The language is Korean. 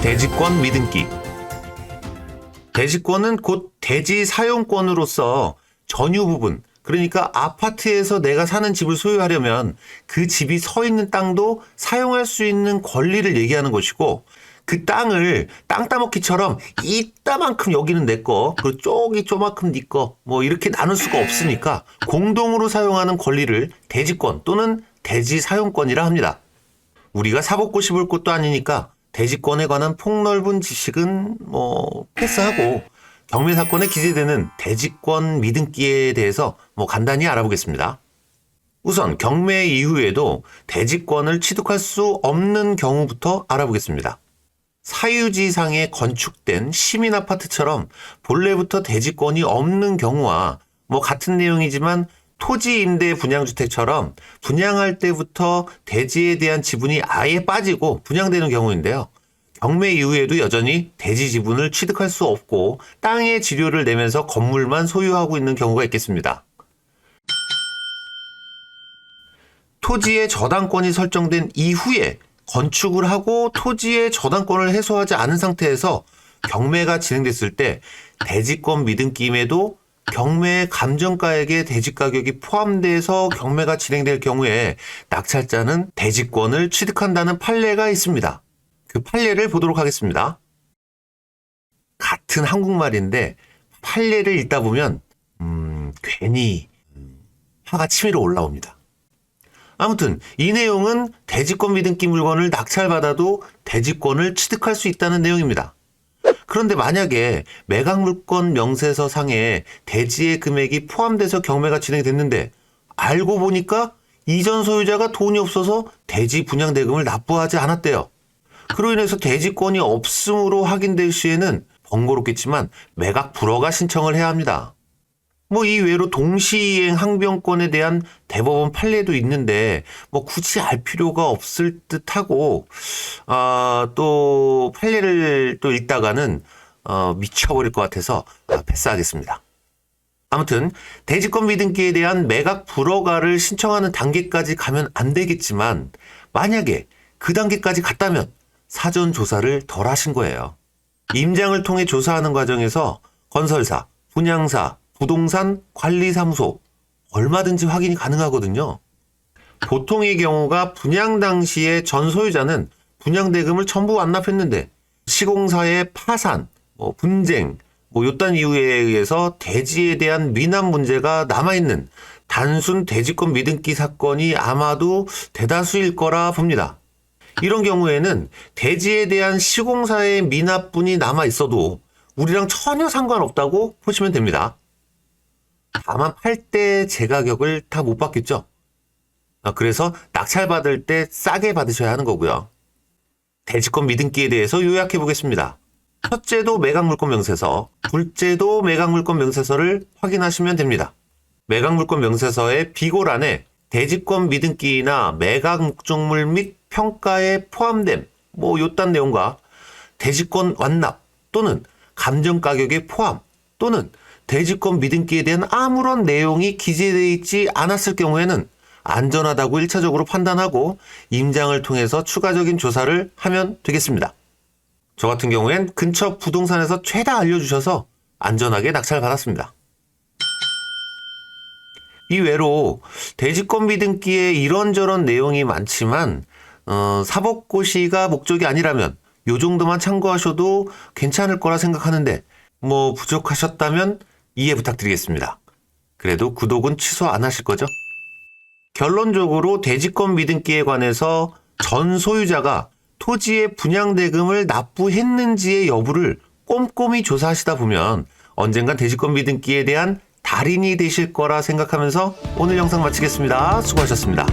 대지권 미등기. 대지권은 곧 대지 사용권으로서 전유 부분, 그러니까 아파트에서 내가 사는 집을 소유하려면 그 집이 서 있는 땅도 사용할 수 있는 권리를 얘기하는 것이고, 그 땅을 땅 따먹기처럼 이따만큼 여기는 내 거, 그리고 쪽이 쪼만큼 네 거, 뭐 이렇게 나눌 수가 없으니까 공동으로 사용하는 권리를 대지권 또는 대지 사용권이라 합니다. 우리가 사법고 씹을 것도 아니니까 대지권에 관한 폭넓은 지식은 패스하고 경매 사건에 기재되는 대지권 미등기에 대해서 간단히 알아보겠습니다. 우선 경매 이후에도 대지권을 취득할 수 없는 경우부터 알아보겠습니다. 사유지상에 건축된 시민 아파트처럼 본래부터 대지권이 없는 경우와 같은 내용이지만 토지 임대 분양주택처럼 분양할 때부터 대지에 대한 지분이 아예 빠지고 분양되는 경우인데요. 경매 이후에도 여전히 대지 지분을 취득할 수 없고 땅의 지료를 내면서 건물만 소유하고 있는 경우가 있겠습니다. 토지의 저당권이 설정된 이후에 건축을 하고 토지의 저당권을 해소하지 않은 상태에서 경매가 진행됐을 때 대지권 미등기임에도 경매 감정가액에 대지가격이 포함돼서 경매가 진행될 경우에 낙찰자는 대지권을 취득한다는 판례가 있습니다. 그 판례를 보도록 하겠습니다. 같은 한국말인데 판례를 읽다 보면 괜히 화가 치밀어 올라옵니다. 아무튼 이 내용은 대지권 미등기 물건을 낙찰받아도 대지권을 취득할 수 있다는 내용입니다. 그런데 만약에 매각물건 명세서 상에 대지의 금액이 포함돼서 경매가 진행됐는데 알고 보니까 이전 소유자가 돈이 없어서 대지 분양 대금을 납부하지 않았대요. 그로 인해서 대지권이 없음으로 확인될 시에는 번거롭겠지만 매각 불허가 신청을 해야 합니다. 이외로 동시이행 항변권에 대한 대법원 판례도 있는데 굳이 알 필요가 없을 듯하고 또 판례를 또 읽다가는 미쳐버릴 것 같아서 패스하겠습니다. 아무튼 대지권 미등기에 대한 매각 불허가를 신청하는 단계까지 가면 안 되겠지만 만약에 그 단계까지 갔다면 사전 조사를 덜 하신 거예요. 임장을 통해 조사하는 과정에서 건설사, 분양사, 부동산 관리사무소 얼마든지 확인이 가능하거든요. 보통의 경우가 분양 당시에 전 소유자는 분양대금을 전부 완납했는데 시공사의 파산, 분쟁, 요딴 이유에 의해서 대지에 대한 미납 문제가 남아있는 단순 대지권 미등기 사건이 아마도 대다수일 거라 봅니다. 이런 경우에는 대지에 대한 시공사의 미납분이 남아있어도 우리랑 전혀 상관없다고 보시면 됩니다. 다만 팔 때 제 가격을 다 못 받겠죠. 그래서 낙찰받을 때 싸게 받으셔야 하는 거고요. 대지권 미등기에 대해서 요약해 보겠습니다. 첫째도 매각물건 명세서, 둘째도 매각물건 명세서를 확인하시면 됩니다. 매각물건 명세서의 비고란에 대지권 미등기나 매각 목적물 및 평가에 포함됨, 요딴 내용과 대지권 완납 또는 감정가격의 포함 또는 대지권 미등기에 대한 아무런 내용이 기재되어 있지 않았을 경우에는 안전하다고 1차적으로 판단하고 임장을 통해서 추가적인 조사를 하면 되겠습니다. 저 같은 경우엔 근처 부동산에서 최다 알려주셔서 안전하게 낙찰받았습니다. 이외로 대지권 미등기에 이런저런 내용이 많지만 사법고시가 목적이 아니라면 요 정도만 참고하셔도 괜찮을 거라 생각하는데 부족하셨다면 이해 부탁드리겠습니다. 그래도 구독은 취소 안 하실 거죠? 결론적으로 대지권 미등기에 관해서 전 소유자가 토지의 분양대금을 납부했는지의 여부를 꼼꼼히 조사하시다 보면 언젠간 대지권 미등기에 대한 달인이 되실 거라 생각하면서 오늘 영상 마치겠습니다. 수고하셨습니다.